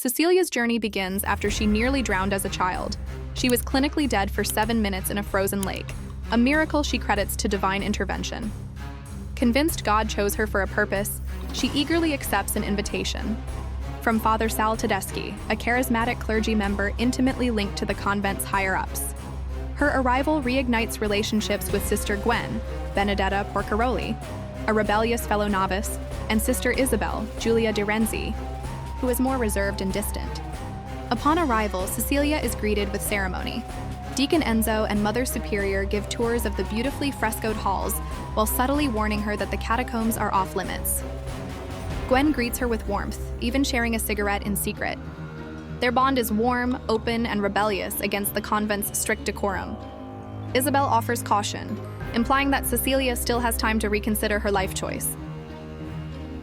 Cecilia's journey begins after she nearly drowned as a child. She was clinically dead for 7 minutes in a frozen lake, a miracle she credits to divine intervention. Convinced God chose her for a purpose, she eagerly accepts an invitation from Father Sal Tedeschi, a charismatic clergy member intimately linked to the convent's higher-ups. Her arrival reignites relationships with Sister Gwen, Benedetta Porcaroli, a rebellious fellow novice, and Sister Isabel, Giulia de Renzi, who is more reserved and distant. Upon arrival, Cecilia is greeted with ceremony. Deacon Enzo and Mother Superior give tours of the beautifully frescoed halls while subtly warning her that the catacombs are off-limits. Gwen greets her with warmth, even sharing a cigarette in secret. Their bond is warm, open, and rebellious against the convent's strict decorum. Isabel offers caution, implying that Cecilia still has time to reconsider her life choice.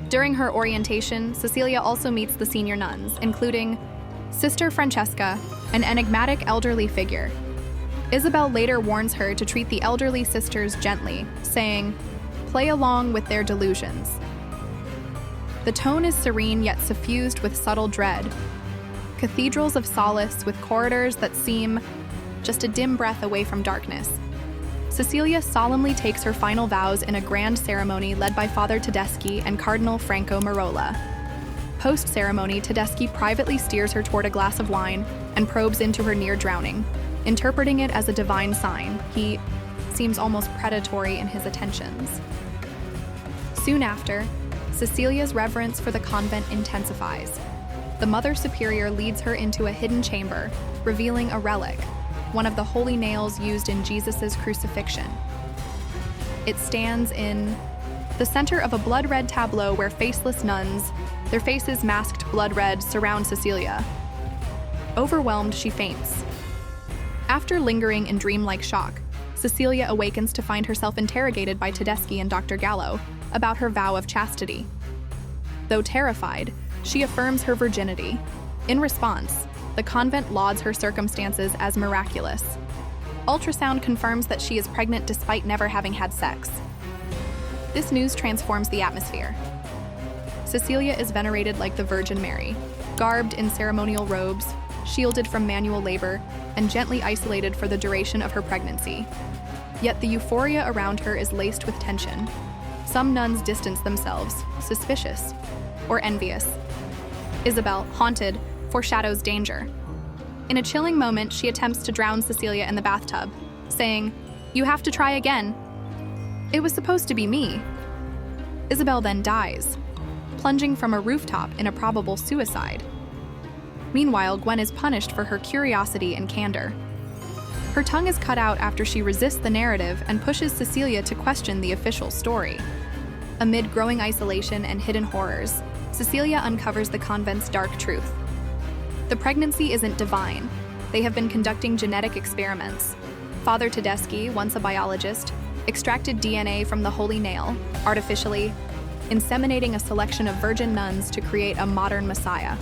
During her orientation, Cecilia also meets the senior nuns, including Sister Francesca, an enigmatic elderly figure. Isabel later warns her to treat the elderly sisters gently, saying, "Play along with their delusions." The tone is serene yet suffused with subtle dread. Cathedrals of solace with corridors that seem just a dim breath away from darkness. Cecilia solemnly takes her final vows in a grand ceremony led by Father Tedeschi and Cardinal Franco Marola. Post-ceremony, Tedeschi privately steers her toward a glass of wine and probes into her near drowning, interpreting it as a divine sign. He seems almost predatory in his attentions. Soon after, Cecilia's reverence for the convent intensifies. The Mother Superior leads her into a hidden chamber, revealing a relic, one of the holy nails used in Jesus' crucifixion. It stands in the center of a blood-red tableau where faceless nuns, their faces masked blood red, surround Cecilia. Overwhelmed, she faints. After lingering in dreamlike shock, Cecilia awakens to find herself interrogated by Tedeschi and Dr. Gallo about her vow of chastity. Though terrified, she affirms her virginity. In response, the convent lauds her circumstances as miraculous. Ultrasound confirms that she is pregnant despite never having had sex. This news transforms the atmosphere. Cecilia is venerated like the Virgin Mary, garbed in ceremonial robes, shielded from manual labor, and gently isolated for the duration of her pregnancy. Yet the euphoria around her is laced with tension. Some nuns distance themselves, suspicious or envious. Isabel, haunted, foreshadows danger. In a chilling moment, she attempts to drown Cecilia in the bathtub, saying, "You have to try again. It was supposed to be me." Isabel then dies, plunging from a rooftop in a probable suicide. Meanwhile, Gwen is punished for her curiosity and candor. Her tongue is cut out after she resists the narrative and pushes Cecilia to question the official story. Amid growing isolation and hidden horrors, Cecilia uncovers the convent's dark truth. The pregnancy isn't divine. They have been conducting genetic experiments. Father Tedeschi, once a biologist, extracted DNA from the holy nail, artificially inseminating a selection of virgin nuns to create a modern messiah.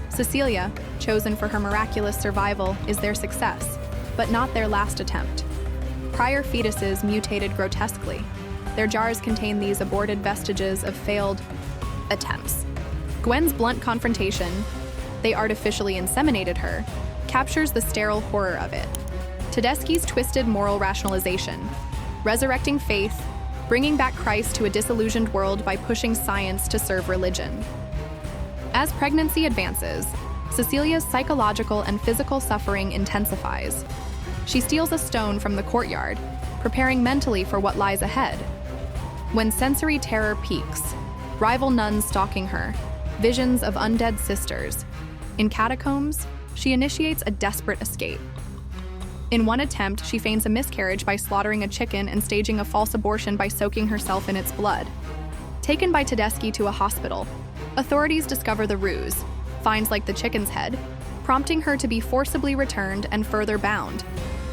Cecilia, chosen for her miraculous survival, is their success, but not their last attempt. Prior fetuses mutated grotesquely. Their jars contain these aborted vestiges of failed attempts. Gwen's blunt confrontation, "They artificially inseminated her," captures the sterile horror of it. Tedeschi's twisted moral rationalization, resurrecting faith, bringing back Christ to a disillusioned world by pushing science to serve religion. As pregnancy advances, Cecilia's psychological and physical suffering intensifies. She steals a stone from the courtyard, preparing mentally for what lies ahead. When sensory terror peaks, rival nuns stalking her, visions of undead sisters. In catacombs, she initiates a desperate escape. In one attempt, she feigns a miscarriage by slaughtering a chicken and staging a false abortion by soaking herself in its blood. Taken by Tedeschi to a hospital, authorities discover the ruse, finds like the chicken's head, prompting her to be forcibly returned and further bound.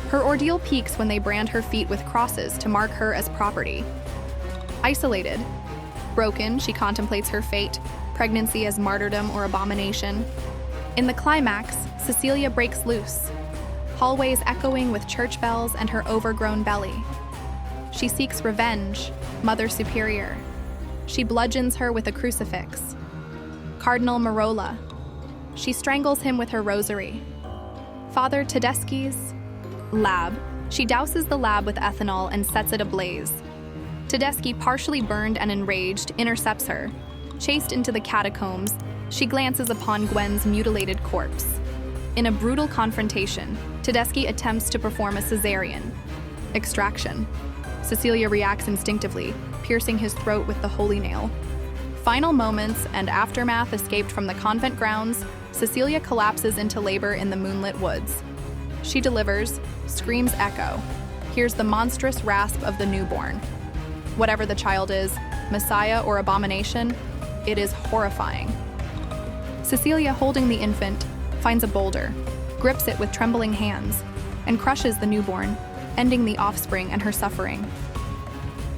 Her ordeal peaks when they brand her feet with crosses to mark her as property. Isolated, broken, she contemplates her fate, pregnancy as martyrdom or abomination. In the climax, Cecilia breaks loose, hallways echoing with church bells and her overgrown belly. She seeks revenge, Mother Superior. She bludgeons her with a crucifix. Cardinal Marola, She strangles him with her rosary. Father Tedeschi's lab. She douses the lab with ethanol and sets it ablaze. Tedeschi, partially burned and enraged, intercepts her. Chased into the catacombs, she glances upon Gwen's mutilated corpse. In a brutal confrontation, Tedeschi attempts to perform a cesarean extraction. Cecilia reacts instinctively, piercing his throat with the holy nail. Final moments and aftermath escaped from the convent grounds, Cecilia collapses into labor in the moonlit woods. She delivers, screams echo, hears the monstrous rasp of the newborn. Whatever the child is, Messiah or abomination, it is horrifying. Cecilia, holding the infant, finds a boulder, grips it with trembling hands, and crushes the newborn, ending the offspring and her suffering.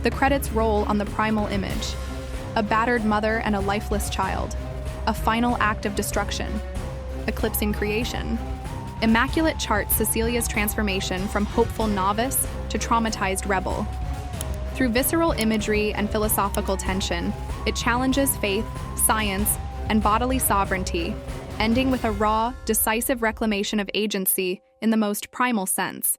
The credits roll on the primal image, a battered mother and a lifeless child, a final act of destruction, eclipsing creation. Immaculate charts Cecilia's transformation from hopeful novice to traumatized rebel. Through visceral imagery and philosophical tension, it challenges faith, science, and bodily sovereignty, ending with a raw, decisive reclamation of agency in the most primal sense.